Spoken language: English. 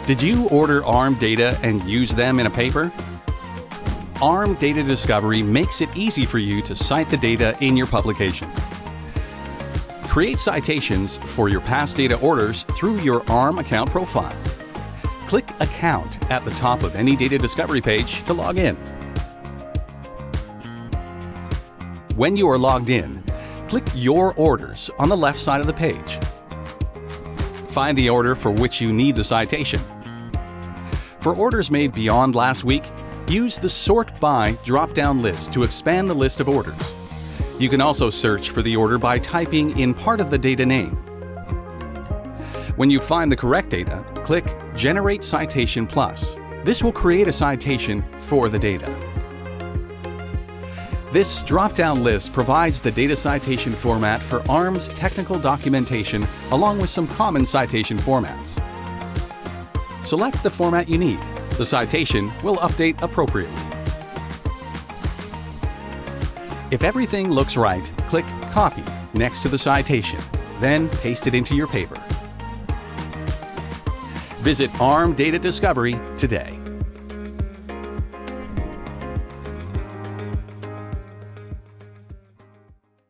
Did you order ARM data and use them in a paper? ARM Data Discovery makes it easy for you to cite the data in your publication. Create citations for your past data orders through your ARM account profile. Click Account at the top of any data discovery page to log in. When you are logged in, click Your Orders on the left side of the page. Find the order for which you need the citation. For orders made beyond last week, use the Sort By drop-down list to expand the list of orders. You can also search for the order by typing in part of the data name. When you find the correct data, click Generate Citation Plus. This will create a citation for the data. This drop-down list provides the data citation format for ARM's technical documentation along with some common citation formats. Select the format you need. The citation will update appropriately. If everything looks right, click Copy next to the citation, then paste it into your paper. Visit ARM Data Discovery today.